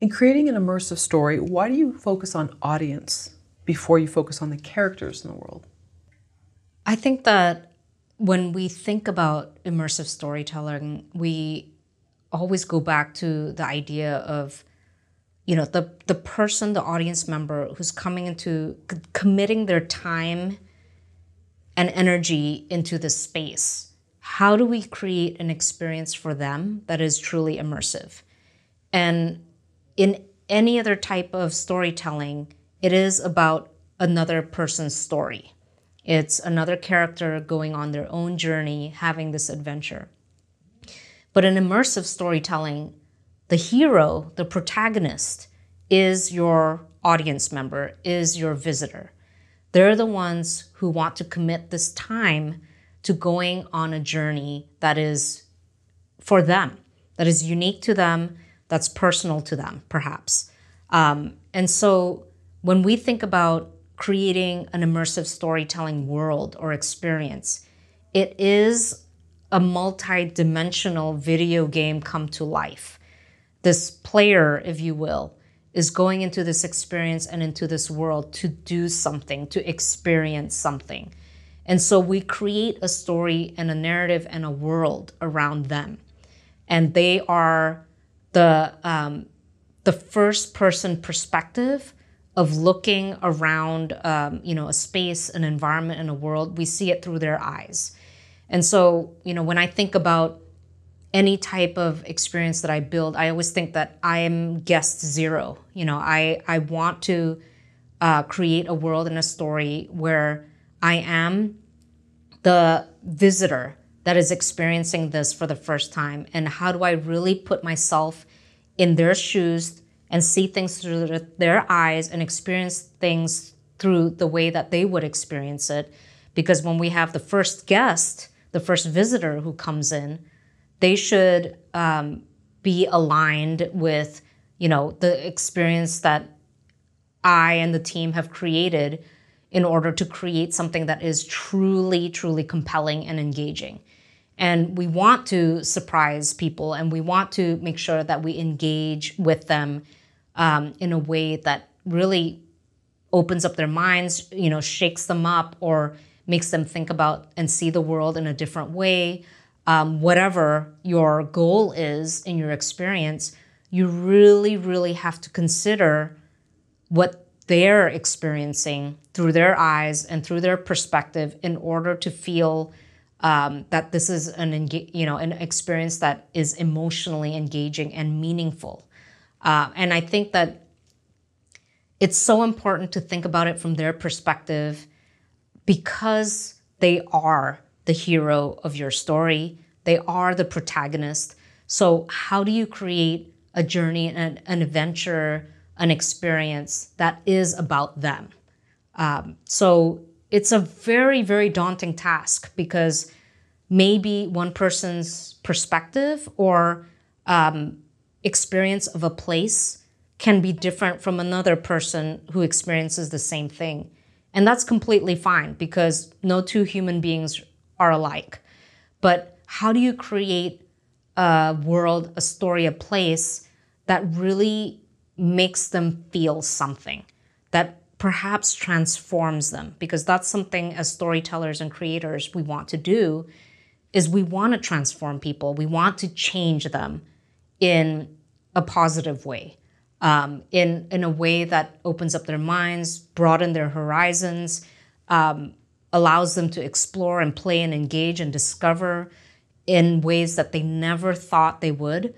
In creating an immersive story, why do you focus on audience before you focus on the characters in the world? I think that when we think about immersive storytelling, we always go back to the idea of, the person, the audience member who's coming into committing their time and energy into this space. How do we create an experience for them that is truly immersive? And in any other type of storytelling, it is about another person's story. It's another character going on their own journey, having this adventure. But in immersive storytelling, the hero, the protagonist, is your audience member, is your visitor. They're the ones who want to commit this time to going on a journey that is for them, that is unique to them, that's personal to them, perhaps. And so when we think about creating an immersive storytelling world or experience, it is a multi-dimensional video game come to life. This player, if you will, is going into this experience and into this world to do something, to experience something. And so we create a story and a narrative and a world around them. And they are the first person perspective of looking around, a space, an environment, and a world. We see it through their eyes. And so, when I think about any type of experience that I build, I always think that I am guest zero. I want to create a world and a story where I am the visitor that is experiencing this for the first time. And how do I really put myself in their shoes and see things through their eyes and experience things through the way that they would experience it? Because when we have the first guest, the first visitor who comes in, they should be aligned with, the experience that I and the team have created in order to create something that is truly, truly compelling and engaging. And we want to surprise people, and we want to make sure that we engage with them in a way that really opens up their minds, shakes them up, or makes them think about and see the world in a different way. Whatever your goal is in your experience, you really, really have to consider what they're experiencing through their eyes and through their perspective in order to feel that this is an experience that is emotionally engaging and meaningful. And I think that it's so important to think about it from their perspective because they are the hero of your story. They are the protagonist. So how do you create a journey, an adventure, an experience that is about them? So it's a very, very daunting task because maybe one person's perspective or experience of a place can be different from another person who experiences the same thing. And that's completely fine because no two human beings are alike. But how do you create a world, a story, a place that really makes them feel something, that perhaps transforms them? Because that's something as storytellers and creators we want to do, is we want to transform people. We want to change them in a positive way, in a way that opens up their minds, broaden their horizons, allows them to explore and play and engage and discover in ways that they never thought they would.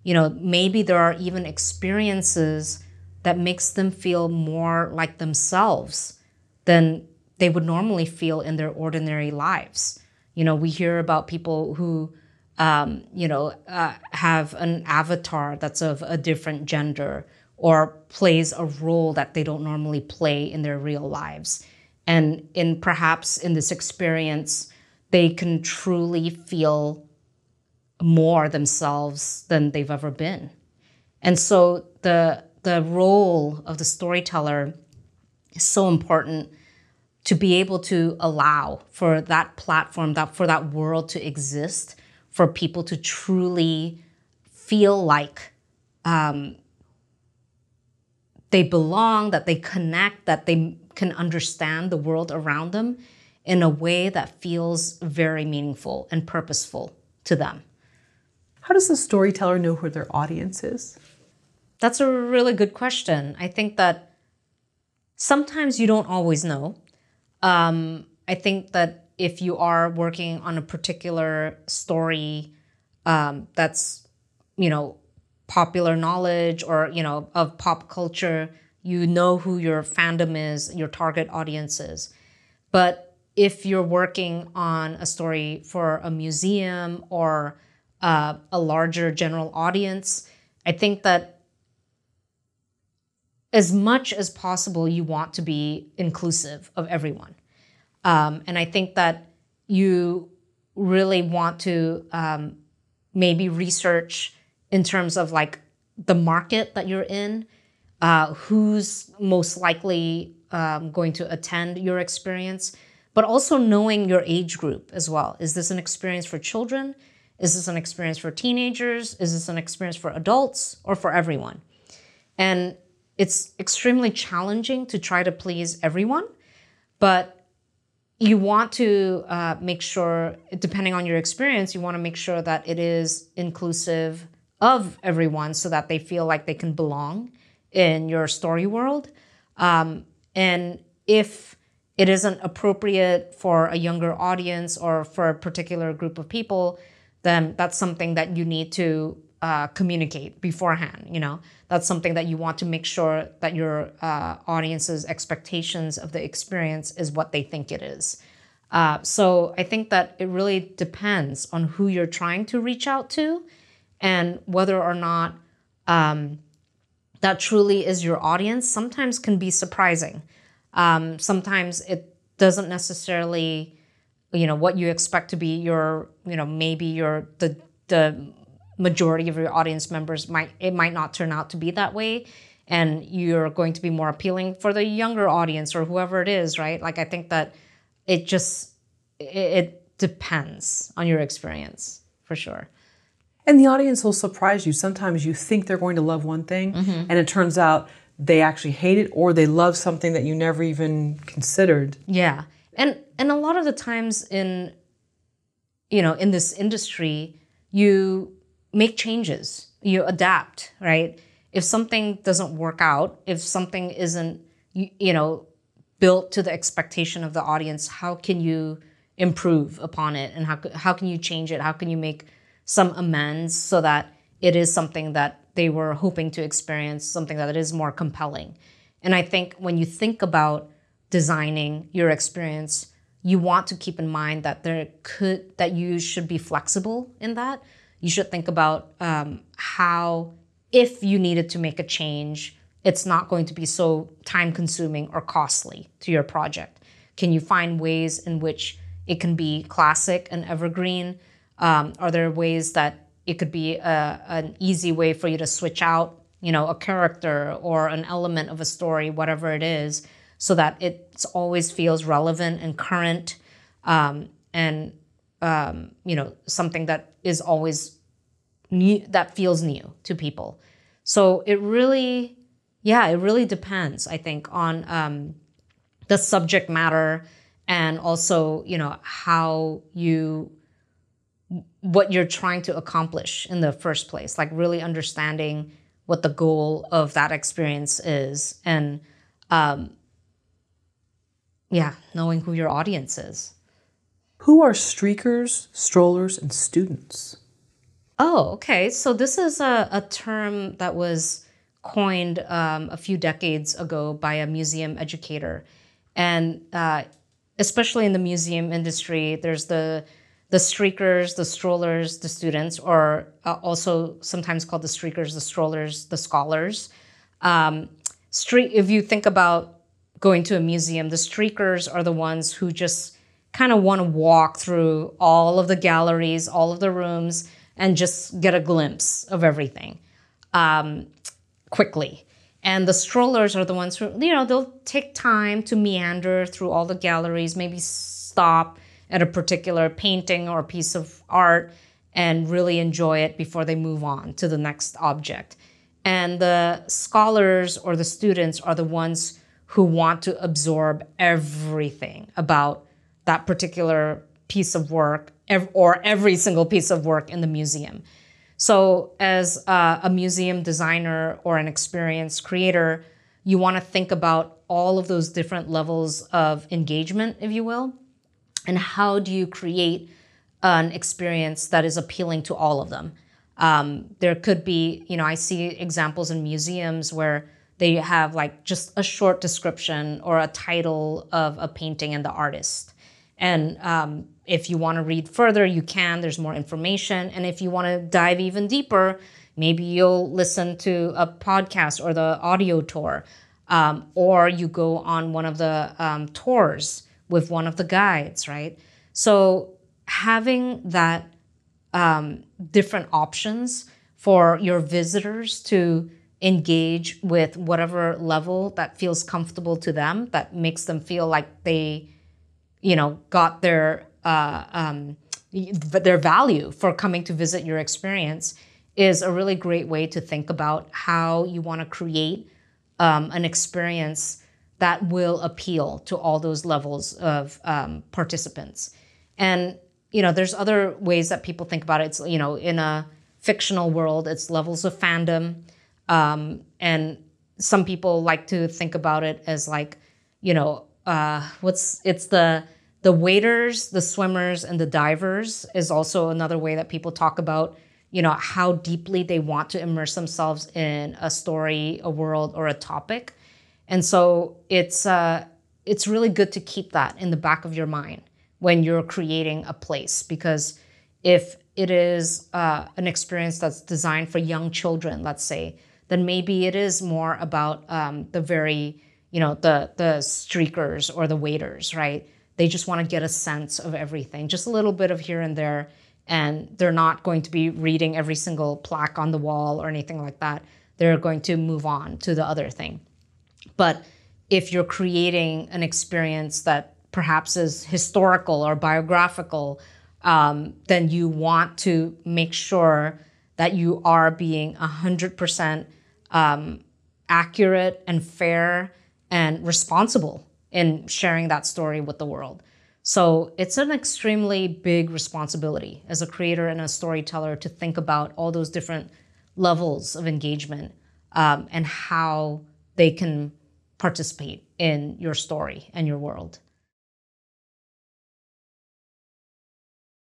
Maybe there are even experiences that makes them feel more like themselves than they would normally feel in their ordinary lives. We hear about people who, have an avatar that's of a different gender or plays a role that they don't normally play in their real lives. And perhaps in this experience, they can truly feel more themselves than they've ever been. And so the role of the storyteller is so important to be able to allow for that platform, for that world to exist, for people to truly feel like they belong, that they connect, that they can understand the world around them in a way that feels very meaningful and purposeful to them. How does the storyteller know who their audience is? That's a really good question. I think that sometimes you don't always know. I think that if you are working on a particular story that's, popular knowledge or, of pop culture, you know who your fandom is, your target audience is. But if you're working on a story for a museum or a larger general audience, I think that as much as possible, you want to be inclusive of everyone. And I think that you really want to maybe research in terms of like the market that you're in, who's most likely going to attend your experience, but also knowing your age group as well. Is this an experience for children? Is this an experience for teenagers? Is this an experience for adults or for everyone? And it's extremely challenging to try to please everyone, but you want to make sure, depending on your experience, you want to make sure that it is inclusive of everyone so that they feel like they can belong in your story world. And if it isn't appropriate for a younger audience or for a particular group of people, then that's something that you need to communicate beforehand. That's something that you want to make sure that your audience's expectations of the experience is what they think it is. So I think that it really depends on who you're trying to reach out to and whether or not that truly is your audience. Sometimes can be surprising. Sometimes it doesn't necessarily, what you expect to be your, maybe the majority of your audience members might not turn out to be that way. And you're going to be more appealing for the younger audience or whoever it is, right? Like, I think that it depends on your experience for sure. And the audience will surprise you. Sometimes you think they're going to love one thing, and it turns out they actually hate it, or they love something that you never even considered. Yeah. And a lot of the times in this industry, you make changes, you adapt, right? If something doesn't work out, if something isn't, built to the expectation of the audience, how can you improve upon it? And how can you change it? How can you make some amends so that it is something that they were hoping to experience, something that is more compelling? And I think when you think about designing your experience, you want to keep in mind that that you should be flexible in that. You should think about how, if you needed to make a change, it's not going to be so time-consuming or costly to your project. Can you find ways in which it can be classic and evergreen? Are there ways that it could be an easy way for you to switch out, a character or an element of a story, whatever it is, so that it always feels relevant and current, and something that is always new, that feels new to people. So it really depends, I think, on the subject matter and also, what you're trying to accomplish in the first place, like really understanding what the goal of that experience is and, knowing who your audience is. Who are streakers, strollers, and students? Oh, okay. So this is a term that was coined a few decades ago by a museum educator. And especially in the museum industry, there's the streakers, the strollers, the students, or also sometimes called the streakers, the strollers, the scholars. If you think about going to a museum, the streakers are the ones who just kind of want to walk through all of the galleries, all of the rooms, and just get a glimpse of everything quickly. And the strollers are the ones who, they'll take time to meander through all the galleries, maybe stop at a particular painting or piece of art and really enjoy it before they move on to the next object. And the scholars or the students are the ones who want to absorb everything about that particular piece of work or every single piece of work in the museum. So as a museum designer or an experience creator, you want to think about all of those different levels of engagement, if you will, and how do you create an experience that is appealing to all of them. There could be, I see examples in museums where they have like just a short description or a title of a painting and the artist. And if you want to read further, you can. There's more information. And if you want to dive even deeper, maybe you'll listen to a podcast or the audio tour, or you go on one of the tours with one of the guides, right? So having that different options for your visitors to engage with whatever level that feels comfortable to them, that makes them feel like they, got their value for coming to visit your experience, is a really great way to think about how you want to create an experience that will appeal to all those levels of participants. And there's other ways that people think about it. It's, in a fictional world, it's levels of fandom. And some people like to think about it as like, it's the waders, the swimmers, and the divers is also another way that people talk about, how deeply they want to immerse themselves in a story, a world, or a topic. And so it's really good to keep that in the back of your mind when you're creating a place, because if it is an experience that's designed for young children, let's say, then maybe it is more about the very, the streakers or the waders, right? They just want to get a sense of everything, just a little bit of here and there, and they're not going to be reading every single plaque on the wall or anything like that. They're going to move on to the other thing. But if you're creating an experience that perhaps is historical or biographical, then you want to make sure that you are being 100% accurate and fair and responsible in sharing that story with the world. So it's an extremely big responsibility as a creator and a storyteller to think about all those different levels of engagement and how they can participate in your story and your world.